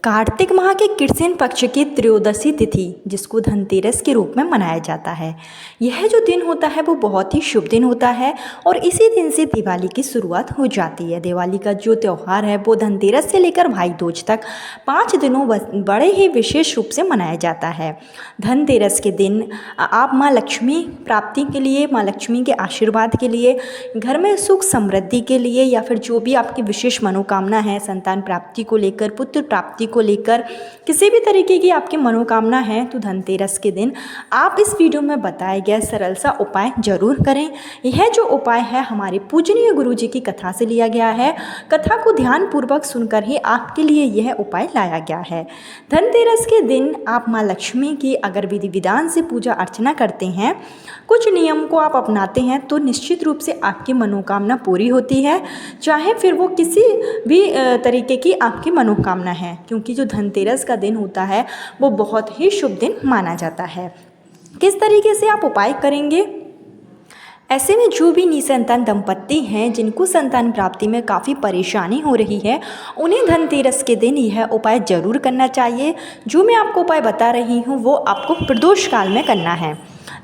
कार्तिक माह के कृष्ण पक्ष की त्रयोदशी तिथि जिसको धनतेरस के रूप में मनाया जाता है। यह जो दिन होता है वो बहुत ही शुभ दिन होता है और इसी दिन से दिवाली की शुरुआत हो जाती है। दिवाली का जो त्यौहार है वो धनतेरस से लेकर भाई दूज तक 5 दिनों बड़े ही विशेष रूप से मनाया जाता है। धनतेरस के दिन आप माँ लक्ष्मी प्राप्ति के लिए, माँ लक्ष्मी के आशीर्वाद के लिए, घर में सुख समृद्धि के लिए या फिर जो भी आपकी विशेष मनोकामना है, संतान प्राप्ति को लेकर, पुत्र प्राप्ति को लेकर, किसी भी तरीके की आपकी मनोकामना है, तो धनतेरस के दिन आप इस वीडियो में बताए गए सरल सा उपाय जरूर करें। यह जो उपाय है हमारे पूजनीय गुरु जी की कथा से लिया गया है। कथा को ध्यानपूर्वक सुनकर ही आपके लिए यह उपाय लाया गया है। धनतेरस के दिन आप माँ लक्ष्मी की अगर विधि विधान से पूजा अर्चना करते हैं, कुछ नियम को आप अपनाते हैं, तो निश्चित रूप से आपकी मनोकामना पूरी होती है, चाहे फिर वो किसी भी तरीके की आपकी मनोकामना है, क्योंकि जो धनतेरस का दिन होता है वो बहुत ही शुभ दिन माना जाता है। किस तरीके से आप उपाय करेंगे? ऐसे में जो भी निसंतान दंपत्ति हैं जिनको संतान प्राप्ति में काफ़ी परेशानी हो रही है, उन्हें धनतेरस के दिन यह उपाय जरूर करना चाहिए। जो मैं आपको उपाय बता रही हूँ वो आपको प्रदोष काल में करना है।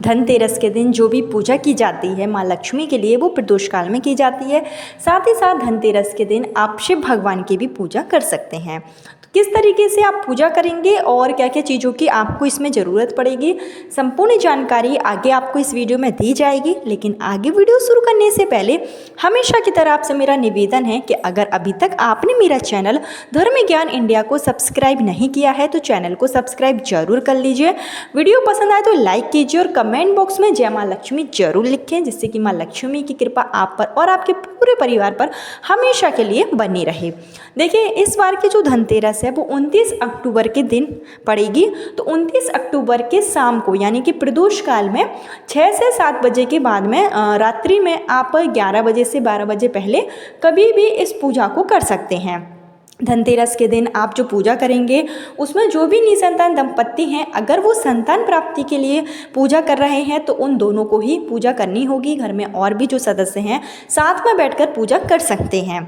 धनतेरस के दिन जो भी पूजा की जाती है माँ लक्ष्मी के लिए वो प्रदोष काल में की जाती है। साथ ही साथ धनतेरस के दिन आप शिव भगवान की भी पूजा कर सकते हैं। तो किस तरीके से आप पूजा करेंगे और क्या क्या चीज़ों की आपको इसमें ज़रूरत पड़ेगी, संपूर्ण जानकारी आगे आपको इस वीडियो में दी जाएगी। लेकिन आगे वीडियो शुरू करने से पहले हमेशा की तरह आपसे मेरा निवेदन है कि अगर अभी तक आपने मेरा चैनल धर्म ज्ञान इंडिया को सब्सक्राइब नहीं किया है तो चैनल को सब्सक्राइब जरूर कर लीजिए। वीडियो पसंद आए तो लाइक कीजिए और कमेंट बॉक्स में जय माँ लक्ष्मी जरूर लिखें, जिससे कि माँ लक्ष्मी की कृपा आप पर और आपके पूरे परिवार पर हमेशा के लिए बनी रहे। देखिए, इस बार की जो धनतेरस है वो 29 अक्टूबर के दिन पड़ेगी। तो 29 अक्टूबर के शाम को यानी कि प्रदोष काल में 6 से 7 बजे के बाद में रात्रि में आप 11 बजे से 12 बजे पहले कभी भी इस पूजा को कर सकते हैं। धनतेरस के दिन आप जो पूजा करेंगे उसमें जो भी निसंतान दंपत्ति हैं, अगर वो संतान प्राप्ति के लिए पूजा कर रहे हैं तो उन दोनों को ही पूजा करनी होगी। घर में और भी जो सदस्य हैं साथ में बैठकर पूजा कर सकते हैं।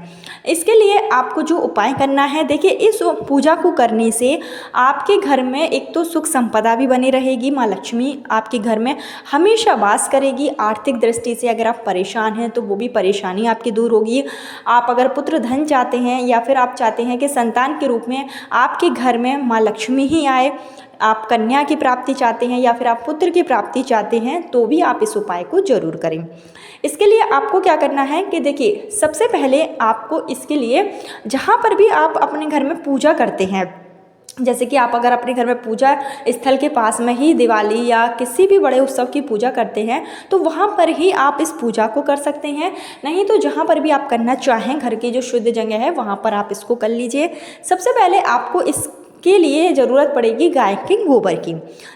इसके लिए आपको जो उपाय करना है, देखिए, इस पूजा को करने से आपके घर में एक तो सुख संपदा भी बनी रहेगी, माँ लक्ष्मी आपके घर में हमेशा वास करेगी। आर्थिक दृष्टि से अगर आप परेशान हैं तो वो भी परेशानी आपकी दूर होगी। आप अगर पुत्र धन चाहते हैं या फिर आप चाहते हैं कि संतान के रूप में आपके घर में माँ लक्ष्मी ही आए, आप कन्या की प्राप्ति चाहते हैं या फिर आप पुत्र की प्राप्ति चाहते हैं, तो भी आप इस उपाय को जरूर करें। इसके लिए आपको क्या करना है कि देखिए, सबसे पहले आपको इसके लिए जहाँ पर भी आप अपने घर में पूजा करते हैं, जैसे कि आप अगर अपने घर में पूजा स्थल के पास में ही दिवाली या किसी भी बड़े उत्सव की पूजा करते हैं तो वहाँ पर ही आप इस पूजा को कर सकते हैं। नहीं तो जहाँ पर भी आप करना चाहें, घर की जो शुद्ध जगह है वहाँ पर आप इसको कर लीजिए। सबसे पहले आपको के लिए ज़रूरत पड़ेगी गाय के गोबर की।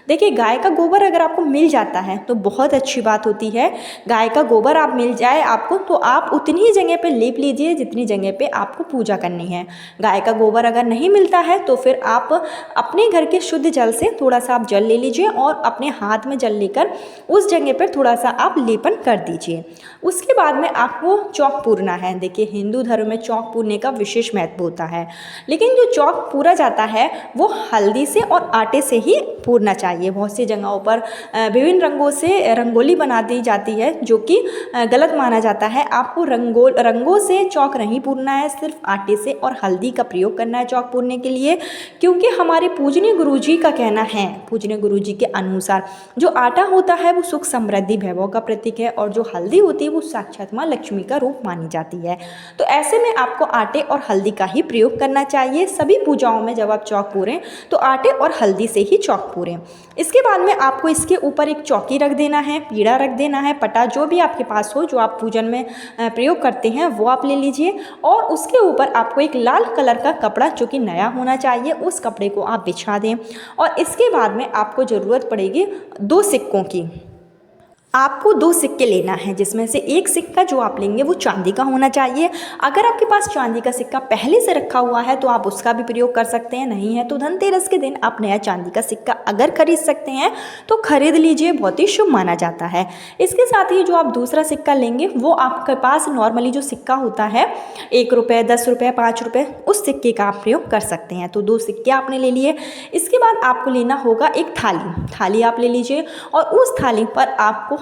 देखिए, गाय का गोबर अगर आपको मिल जाता है तो बहुत अच्छी बात होती है। गाय का गोबर आप मिल जाए आपको तो आप उतनी ही जगह पे लीप लीजिए जितनी जगह पे आपको पूजा करनी है। गाय का गोबर अगर नहीं मिलता है तो फिर आप अपने घर के शुद्ध जल से थोड़ा सा आप जल ले लीजिए और अपने हाथ में जल लेकर उस जगह पर थोड़ा सा आप लेपन कर दीजिए। उसके बाद में आपको चौक पूरना है। देखिए, हिंदू धर्म में चौक पूरने का विशेष महत्व होता है, लेकिन जो चौक पूरा जाता है वो हल्दी से और आटे से ही पूरना चाहिए। बहुत सी जगहों पर विभिन्न रंगों से रंगोली बना दी जाती है जो कि गलत माना जाता है। आपको रंगों से चौक नहीं पूरना है, सिर्फ आटे से और हल्दी का प्रयोग करना है चौक पूरने के लिए, क्योंकि हमारे पूजनीय गुरु जी का कहना है, पूजनीय गुरु जी के अनुसार जो आटा होता है वो सुख समृद्धि वैभव का प्रतीक है और जो हल्दी होती है वो साक्षात माँ लक्ष्मी का रूप मानी जाती है। तो ऐसे में आपको आटे और हल्दी का ही प्रयोग करना चाहिए। सभी पूजाओं में जब आप चौक पूरें तो आटे और हल्दी से ही चौक पूरें। इसके बाद में आपको इसके ऊपर एक चौकी रख देना है, पीढ़ा रख देना है, पटा जो भी आपके पास हो, जो आप पूजन में प्रयोग करते हैं वो आप ले लीजिए। और उसके ऊपर आपको एक लाल कलर का कपड़ा जो कि नया होना चाहिए उस कपड़े को आप बिछा दें। और इसके बाद में आपको ज़रूरत पड़ेगी 2 सिक्कों की। आपको 2 सिक्के लेना है, जिसमें से एक सिक्का जो आप लेंगे वो चांदी का होना चाहिए। अगर आपके पास चांदी का सिक्का पहले से रखा हुआ है तो आप उसका भी प्रयोग कर सकते हैं, नहीं है तो धनतेरस के दिन आप नया चांदी का सिक्का अगर खरीद सकते हैं तो खरीद लीजिए, बहुत ही शुभ माना जाता है। इसके साथ ही जो आप दूसरा सिक्का लेंगे वो आपके पास नॉर्मली जो सिक्का होता है 1 रुपये, 10 रुपये, 5 रुपये, उस सिक्के का आप प्रयोग कर सकते हैं। तो 2 सिक्के आपने ले लिए। इसके बाद आपको लेना होगा एक थाली आप ले लीजिए और उस थाली पर आपको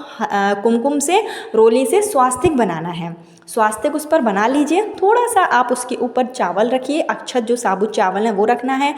कुमकुम से, रोली से स्वास्तिक बनाना है। स्वास्तिक उस पर बना लीजिए। थोड़ा सा आप उसके ऊपर चावल रखिए, अक्षत जो साबुत चावल है वो रखना है।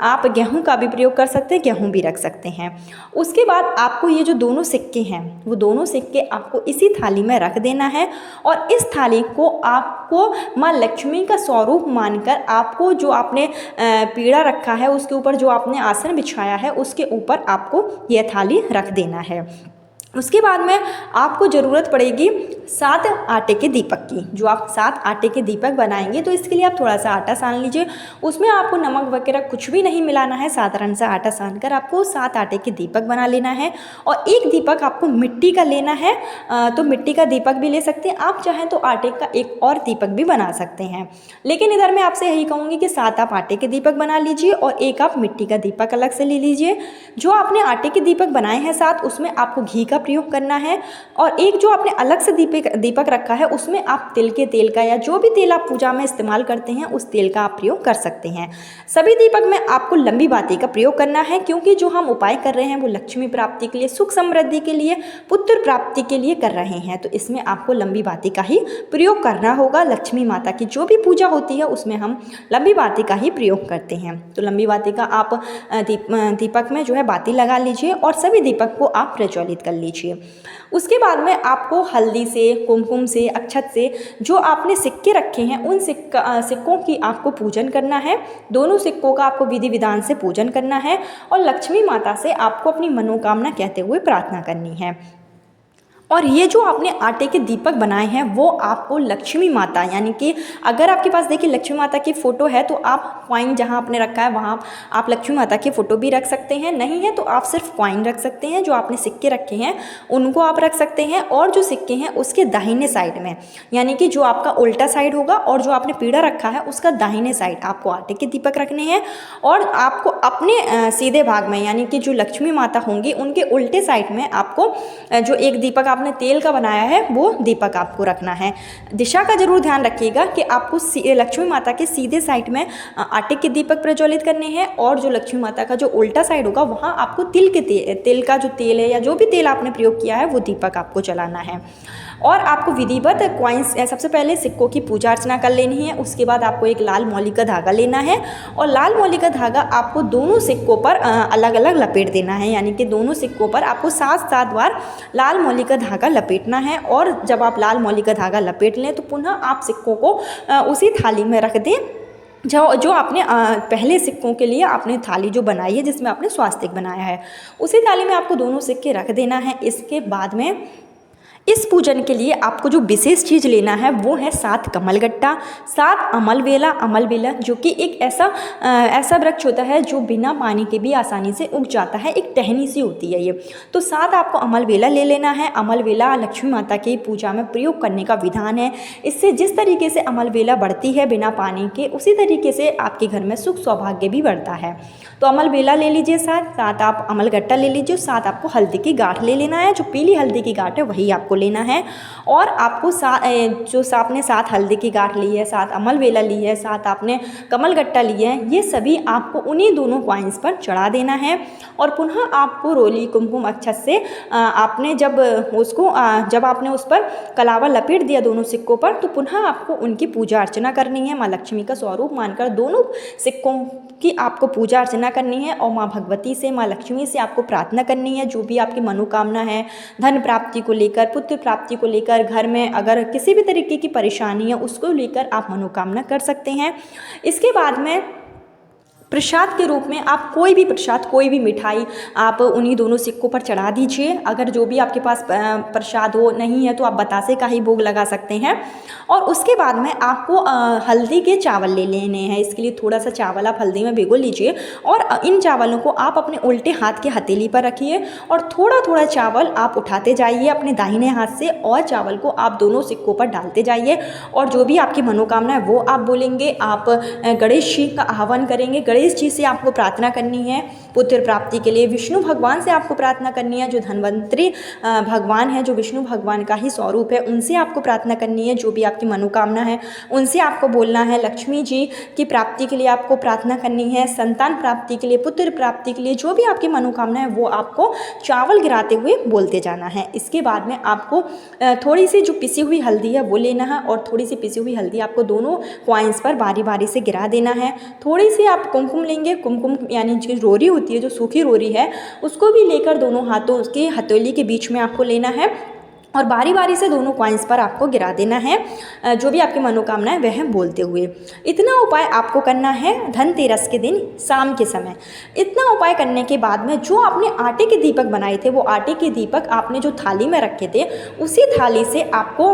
आप गेहूं का भी प्रयोग कर सकते हैं, गेहूं भी रख सकते हैं। उसके बाद आपको ये जो दोनों सिक्के हैं वो दोनों सिक्के आपको इसी थाली में रख देना है और इस थाली को आपको माँ लक्ष्मी का स्वरूप मानकर आपको जो आपने पीढ़ा रखा है उसके ऊपर जो आपने आसन बिछाया है उसके ऊपर आपको यह थाली रख देना है। उसके बाद में आपको ज़रूरत पड़ेगी 7 आटे के दीपक की। जो आप 7 आटे के दीपक बनाएंगे तो इसके लिए आप थोड़ा सा आटा सान लीजिए। उसमें आपको नमक वगैरह कुछ भी नहीं मिलाना है, साधारण सा आटा सान कर आपको 7 आटे के दीपक बना लेना है। और एक दीपक आपको मिट्टी का लेना है, तो मिट्टी का दीपक भी ले सकते हैं। आप चाहें तो आटे का एक और दीपक भी बना सकते हैं, लेकिन इधर मैं आपसे यही कहूँगी कि 7 आप आटे के दीपक बना लीजिए और एक आप मिट्टी का दीपक अलग से ले लीजिए। जो आपने आटे के दीपक बनाए हैं 7, उसमें आपको घी का प्रयोग करना है और एक जो आपने अलग से दीपक रखा है उसमें आप तिल के तेल का या जो भी तेल आप पूजा में इस्तेमाल करते हैं उस तेल का आप प्रयोग कर सकते हैं। सभी दीपक में आपको लंबी बाती का प्रयोग करना है, क्योंकि जो हम उपाय कर रहे हैं वो लक्ष्मी प्राप्ति के लिए, सुख समृद्धि के लिए, पुत्र प्राप्ति के लिए कर रहे हैं। तो इसमें आपको लंबी बाती का ही प्रयोग करना होगा। लक्ष्मी माता की जो भी पूजा होती है उसमें हम लंबी बाती का ही प्रयोग करते हैं। तो लंबी बाती का आप दीपक में जो है बाती लगा लीजिए और सभी दीपक को आप प्रज्वलित कर लीजिए। उसके बाद में आपको हल्दी से, कुमकुम से, अक्षत से जो आपने सिक्के रखे हैं उन सिक्कों की आपको पूजन करना है। दोनों सिक्कों का आपको विधि विधान से पूजन करना है और लक्ष्मी माता से आपको अपनी मनोकामना कहते हुए प्रार्थना करनी है। और ये जो आपने आटे के दीपक बनाए हैं वो आपको लक्ष्मी माता, यानी कि अगर आपके पास देखिए लक्ष्मी माता की फ़ोटो है तो आप कॉइन जहाँ आपने रखा है वहाँ आप लक्ष्मी माता की फ़ोटो भी रख सकते हैं, नहीं है तो आप सिर्फ कॉइन रख सकते हैं। जो आपने सिक्के रखे हैं उनको आप रख सकते हैं और जो सिक्के हैं उसके दाहिने साइड में, यानी कि जो आपका उल्टा साइड होगा और जो आपने पीढ़ा रखा है उसका दाहिने साइड आपको आटे के दीपक रखने हैं और आपको अपने सीधे भाग में, यानी कि जो लक्ष्मी माता होंगी उनके उल्टे साइड में आपको जो एक दीपक आपने तेल का बनाया है वो दीपक आपको रखना है। दिशा का जरूर ध्यान रखिएगा कि आपको लक्ष्मी माता के सीधे साइड में आटे के दीपक प्रज्वलित करने हैं और जो लक्ष्मी माता का जो उल्टा साइड होगा वहाँ आपको तिल का जो तेल है या जो भी तेल आपने प्रयोग किया है वो दीपक आपको जलाना है। और आपको विधिवत कॉइन्स, सबसे पहले सिक्कों की पूजा अर्चना कर लेनी है। उसके बाद आपको एक लाल मौली का धागा लेना है और लाल मौली का धागा आपको दोनों सिक्कों पर अलग अलग लपेट देना है, यानी कि दोनों सिक्कों पर आपको 7-7 बार लाल मौली का धागा लपेटना है। और जब आप लाल मौली का धागा लपेट लें तो पुनः आप सिक्कों को उसी थाली में रख दें जो आपने पहले सिक्कों के लिए आपने थाली जो बनाई है जिसमें आपने स्वास्तिक बनाया है, उसी थाली में आपको दोनों सिक्के रख देना है। इसके बाद में इस पूजन के लिए आपको जो विशेष चीज़ लेना है वो है 7 कमलगट्टा, 7 अमलबेला जो कि एक ऐसा वृक्ष होता है जो बिना पानी के भी आसानी से उग जाता है, एक टहनी सी होती है ये। तो 7 आपको अमलबेला ले लेना है। अमलबेला लक्ष्मी माता की पूजा में प्रयोग करने का विधान है। इससे जिस तरीके से अमलबेला बढ़ती है बिना पानी के, उसी तरीके से आपके घर में सुख सौभाग्य भी बढ़ता है। तो अमलबेला ले लीजिए 7 आप अमलगट्टा ले लीजिए, 7 आपको हल्दी की गांठ ले लेना है। जो पीली हल्दी की गांठ है वही आपको लेना है। और आपको जो आपने 7 हल्दी की गांठ ली है, 7 अमलबेला ली है, 7 आपने कमलगट्टा लिए हैं, ये सभी आपको उन्हीं दोनों कॉइन्स पर चढ़ा देना है। और पुनः आपको रोली कुमकुम अक्षत से आपने जब आपने उस पर कलावा लपेट दिया दोनों सिक्कों पर, तो पुनः आपको उनकी पूजा अर्चना करनी है। माँ लक्ष्मी का स्वरूप मानकर दोनों सिक्कों की आपको पूजा अर्चना करनी है और माँ भगवती से, माँ लक्ष्मी से आपको प्रार्थना करनी है। जो भी आपकी मनोकामना है, धन प्राप्ति को लेकर, पुत्र प्राप्ति को लेकर, घर में अगर किसी भी तरीके की परेशानी है उसको लेकर आप मनोकामना कर सकते हैं। इसके बाद में प्रसाद के रूप में आप कोई भी प्रसाद, कोई भी मिठाई आप उन्हीं दोनों सिक्कों पर चढ़ा दीजिए। अगर जो भी आपके पास प्रसाद हो नहीं है तो आप बतासे का ही भोग लगा सकते हैं। और उसके बाद में आपको हल्दी के चावल ले लेने हैं। इसके लिए थोड़ा सा चावल आप हल्दी में भिगो लीजिए और इन चावलों को आप अपने उल्टे हाथ के हथेली पर रखिए और थोड़ा थोड़ा चावल आप उठाते जाइए अपने दाहिने हाथ से और चावल को आप दोनों सिक्कों पर डालते जाइए। और जो भी आपकी मनोकामना है वो आप बोलेंगे। आप गणेश जी का आह्वान करेंगे। गणेश जी से आपको प्रार्थना करनी है पुत्र प्राप्ति के लिए। विष्णु भगवान से आपको प्रार्थना करनी है, जो धन्वंतरी भगवान है, जो विष्णु भगवान का ही स्वरूप है, उनसे आपको प्रार्थना करनी है। जो भी आपकी मनोकामना है उनसे आपको बोलना है। लक्ष्मी जी की प्राप्ति के लिए आपको प्रार्थना करनी है, संतान प्राप्ति के लिए, पुत्र प्राप्ति के लिए, जो भी आपकी मनोकामना है वो आपको चावल गिराते हुए बोलते जाना है। इसके बाद में आपको थोड़ी सी जो पिसी हुई हल्दी है वो लेना है और थोड़ी सी पिसी हुई हल्दी आपको दोनों कॉइन्स पर बारी बारी से गिरा देना है। थोड़ी सी आप कुमकुम लेंगे। कुमकुम यानी जो रोरी होती है, जो सूखी रोरी है, उसको भी लेकर दोनों हाथों उसके हथेली के बीच में आपको लेना है और बारी बारी से दोनों कॉइन्स पर आपको गिरा देना है, जो भी आपकी मनोकामना है वह बोलते हुए। इतना उपाय आपको करना है धनतेरस के दिन शाम के समय। इतना उपाय करने के बाद में जो आपने आटे के दीपक बनाए थे, वो आटे के दीपक आपने जो थाली में रखे थे, उसी थाली से आपको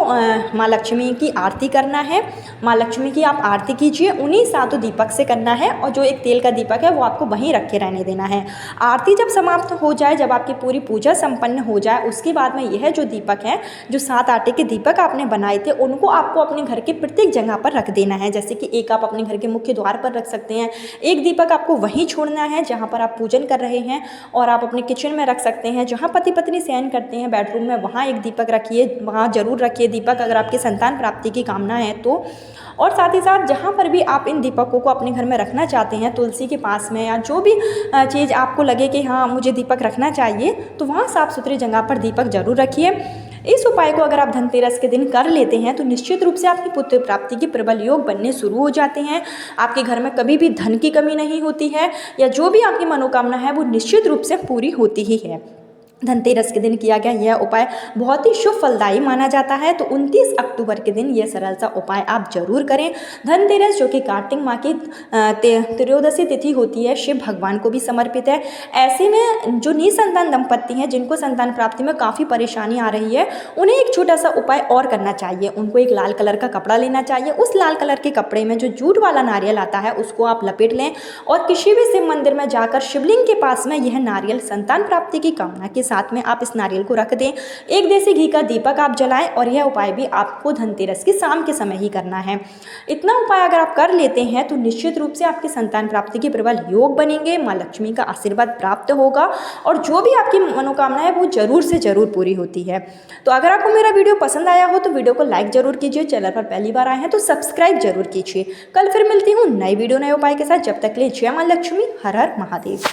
माँ लक्ष्मी की आरती करना है। माँ लक्ष्मी की आप आरती कीजिए, उन्हीं 7 दीपक से करना है और जो एक तेल का दीपक है वो आपको वहीं रखे रहने देना है। आरती जब समाप्त हो जाए, जब आपकी पूरी पूजा संपन्न हो जाए, उसके बाद में यह जो दीपक है, जो 7 आटे के दीपक आपने बनाए थे, उनको आपको अपने घर के प्रत्येक जगह पर रख देना है। जैसे कि एक आप अपने घर के मुख्य द्वार पर रख सकते हैं, एक दीपक आपको वहीं छोड़ना है जहां पर आप पूजन कर रहे हैं, और आप अपने किचन में रख सकते हैं। जहां पति पत्नी शयन करते हैं बेडरूम में, वहां एक दीपक रखिए, वहां जरूर रखिए दीपक, अगर आपकी संतान प्राप्ति की कामना है तो। और साथ ही साथ जहाँ पर भी आप इन दीपकों को अपने घर में रखना चाहते हैं, तुलसी के पास में या जो भी चीज़ आपको लगे कि हाँ मुझे दीपक रखना चाहिए, तो वहाँ साफ़ सुथरी जगह पर दीपक जरूर रखिए। इस उपाय को अगर आप धनतेरस के दिन कर लेते हैं तो निश्चित रूप से आपकी पुत्र प्राप्ति के प्रबल योग बनने शुरू हो जाते हैं। आपके घर में कभी भी धन की कमी नहीं होती है, या जो भी आपकी मनोकामना है वो निश्चित रूप से पूरी होती ही है। धनतेरस के दिन किया गया यह उपाय बहुत ही शुभ फलदायी माना जाता है। तो 29 अक्टूबर के दिन यह सरल सा उपाय आप जरूर करें। धनतेरस जो कि कार्तिक माह की त्रयोदशी तिथि होती है, शिव भगवान को भी समर्पित है। ऐसे में जो निसंतान दंपत्ति हैं, जिनको संतान प्राप्ति में काफ़ी परेशानी आ रही है, उन्हें एक छोटा सा उपाय और करना चाहिए। उनको एक लाल कलर का कपड़ा लेना चाहिए। उस लाल कलर के कपड़े में जो जूट वाला नारियल आता है उसको आप लपेट लें और किसी भी शिव मंदिर में जाकर शिवलिंग के पास में यह नारियल संतान प्राप्ति की कामना के साथ में आप इस नारियल को रख दें। एक देसी घी का दीपक आप जलाएं और यह उपाय भी आपको धनतेरस की शाम के समय ही करना है। इतना उपाय अगर आप कर लेते हैं तो निश्चित रूप से आपकी संतान प्राप्ति के प्रबल योग बनेंगे, माँ लक्ष्मी का आशीर्वाद प्राप्त होगा और जो भी आपकी मनोकामना है वो जरूर से जरूर पूरी होती है। तो अगर आपको मेरा वीडियो पसंद आया हो तो वीडियो को लाइक जरूर कीजिए। चैनल पर पहली बार आए हैं तो सब्सक्राइब जरूर कीजिए। कल फिर मिलती हूँ नई वीडियो नए उपाय के साथ। जब तक के लिए जय माँ लक्ष्मी, हर हर महादेव।